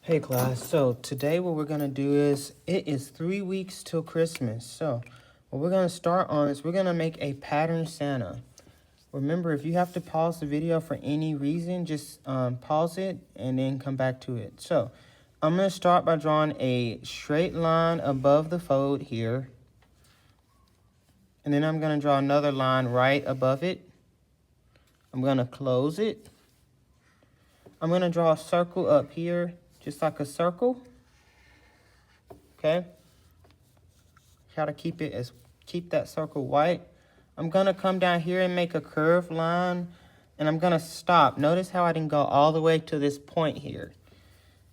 Hey class, so today what we're going to do is, it is 3 weeks till Christmas. So what we're going to start on is we're going to make a pattern Santa. Remember, if you have to pause the video for any reason, just pause it and then come back to it. So I'm going to start by drawing a straight line above the fold here. And then I'm going to draw another line right above it. I'm going to close it. I'm going to draw a circle up here, just like a circle. Okay? Try to keep that circle white. I'm gonna come down here and make a curved line, and I'm gonna stop. Notice how I didn't go all the way to this point here.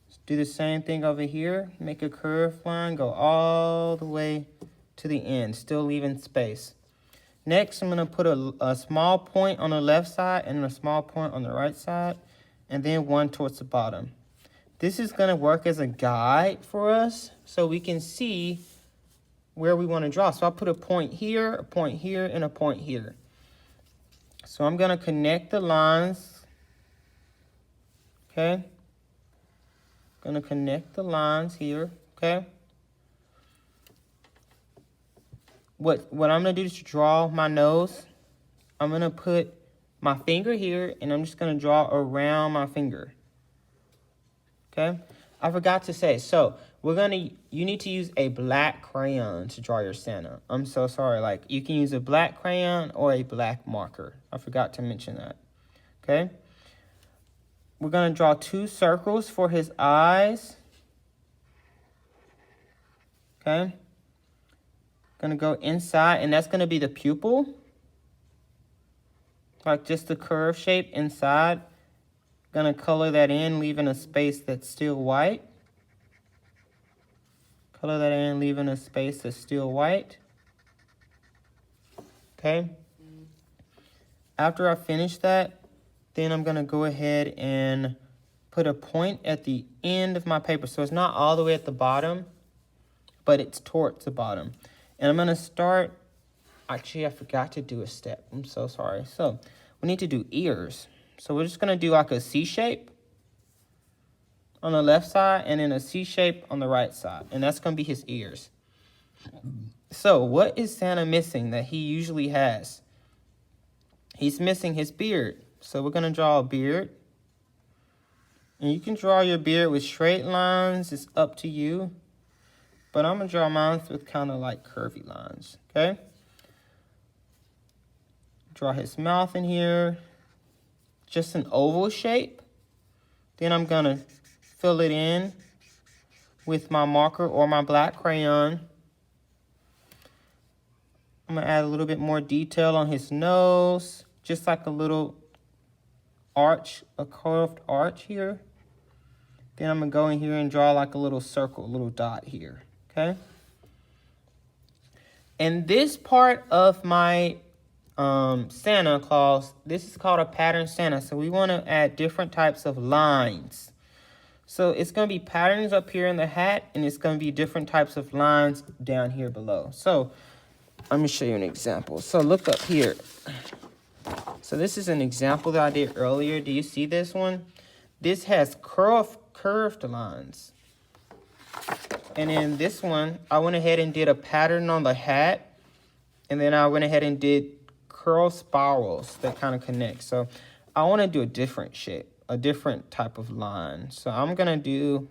Let's do the same thing over here. Make a curved line, go all the way to the end, still leaving space. Next, I'm gonna put a small point on the left side and a small point on the right side, and then one towards the bottom. This is gonna work as a guide for us so we can see where we want to draw. So I'll put a point here, and a point here. So I'm going to connect the lines. Okay. Going to connect the lines here. Okay. What I'm going to do is draw my nose. I'm going to put my finger here, and I'm just going to draw around my finger. Okay. I forgot to say, so you need to use a black crayon to draw your Santa. I'm so sorry. Like, you can use a black crayon or a black marker. I forgot to mention that. Okay. We're going to draw 2 circles for his eyes. Okay. Going to go inside, and that's going to be the pupil. Like just the curve shape inside. Going to color that in, leaving a space that's still white. Color that in, leaving a space that's still white. Okay. After I finish that, then I'm going to go ahead and put a point at the end of my paper. So it's not all the way at the bottom, but it's towards the bottom. And I'm going to start, actually I forgot to do a step. I'm so sorry. So we need to do ears. So we're just going to do like a C shape on the left side and then a C shape on the right side. And that's going to be his ears. So what is Santa missing that he usually has? He's missing his beard. So we're going to draw a beard. And you can draw your beard with straight lines. It's up to you. But I'm going to draw mine with kind of like curvy lines. Okay? Draw his mouth in here. Just an oval shape. Then I'm going to fill it in with my marker or my black crayon. I'm going to add a little bit more detail on his nose. Just like a little arch, a curved arch here. Then I'm going to go in here and draw like a little circle, a little dot here. Okay? And this part of my Santa Claus, this is called a pattern Santa. So we want to add different types of lines. So it's going to be patterns up here in the hat, and it's going to be different types of lines down here below. So let me show you an example. So look up here. So this is an example that I did earlier. Do you see this one? This has curved lines. And then this one, I went ahead and did a pattern on the hat. And then I went ahead and did curl spirals that kind of connect. So I want to do a different shape, a different type of line. So I'm going to do,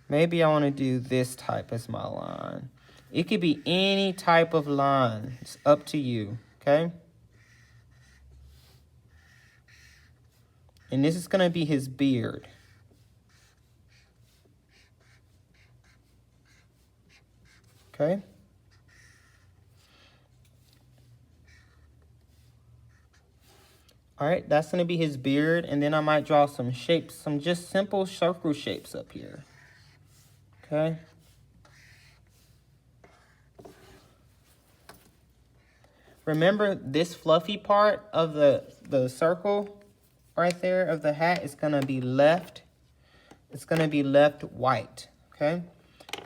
maybe I want to do this type as my line. It could be any type of line. It's up to you, okay? And this is going to be his beard. Okay? All right, that's going to be his beard. And then I might draw some shapes, some just simple circle shapes up here. Okay? Remember, this fluffy part of the circle right there of the hat is going to be left. It's going to be left white. Okay?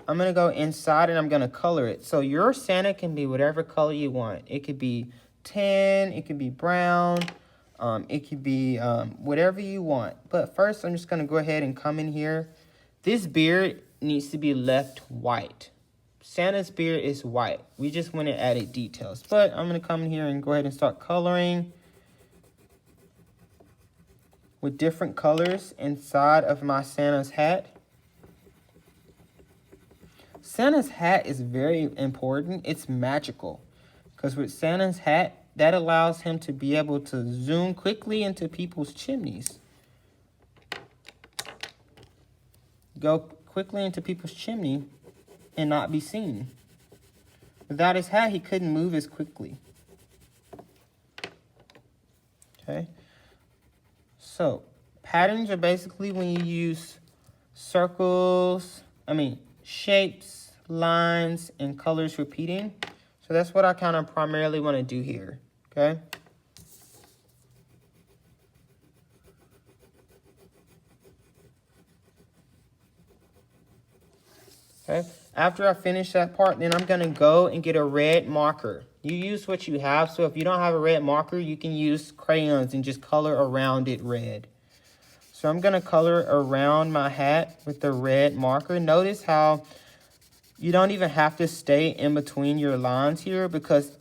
I'm going to go inside and I'm going to color it. So your Santa can be whatever color you want. It could be tan. It could be brown. It could be whatever you want. But first, I'm just going to go ahead and come in here This beard needs to be left white. Santa's beard is white. We just went and added details. But I'm going to come in here and go ahead and start coloring with different colors inside of my Santa's hat. Santa's hat is very important. It's magical. Because with Santa's hat, that allows him to be able to zoom quickly into people's chimneys. Go quickly into people's chimney and not be seen. Without his hat, he couldn't move as quickly. Okay. So, patterns are basically when you use shapes, lines, and colors repeating. So that's what I kind of primarily want to do here. Okay. Okay. After I finish that part, then I'm going to go and get a red marker. You use what you have. So if you don't have a red marker, you can use crayons and just color around it red. So I'm going to color around my hat with the red marker. Notice how you don't even have to stay in between your lines here because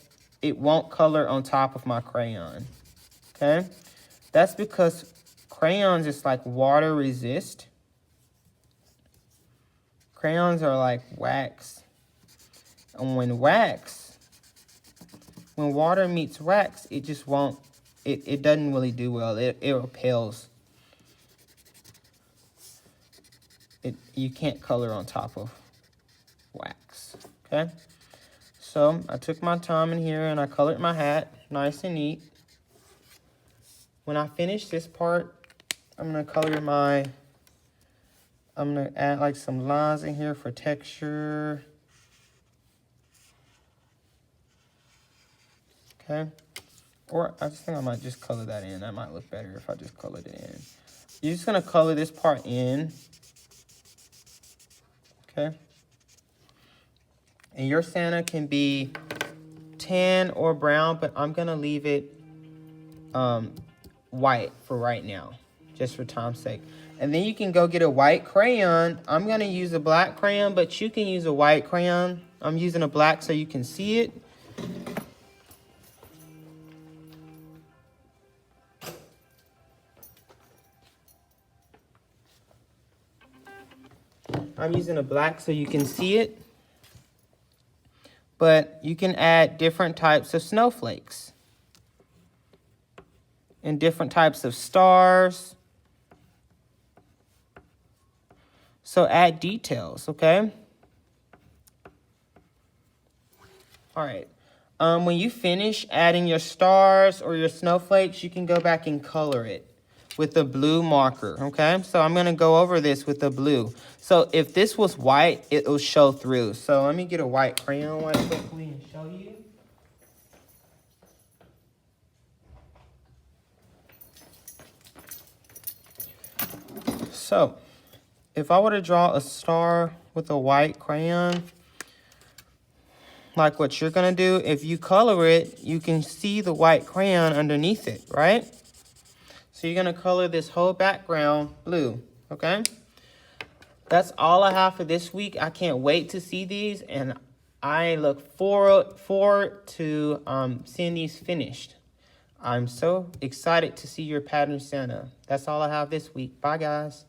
it won't color on top of my crayon. Okay? That's because crayons is like water resist. Crayons are like wax. And when water meets wax, it just won't, it doesn't really do well. It repels. You can't color on top of wax, okay? So I took my time in here and I colored my hat nice and neat. When I finish this part, I'm gonna add like some lines in here for texture. Okay, or I just think I might just color that in. That might look better if I just colored it in. You're just gonna color this part in. Okay. And your Santa can be tan or brown, but I'm gonna leave it white for right now, just for time's sake. And then you can go get a white crayon. I'm gonna use a black crayon, but you can use a white crayon. I'm using a black so you can see it. I'm using a black so you can see it. But you can add different types of snowflakes and different types of stars. So add details, okay? All right. When you finish adding your stars or your snowflakes, you can go back and color it with a blue marker, okay? So I'm gonna go over this with the blue. So if this was white, it will show through. So let me get a white crayon right quickly and show you. So if I were to draw a star with a white crayon, like what you're gonna do, if you color it, you can see the white crayon underneath it, right? So you're gonna color this whole background blue, okay? That's all I have for this week. I can't wait to see these, and I look forward to seeing these finished. I'm so excited to see your pattern Santa. That's all I have this week. Bye, guys.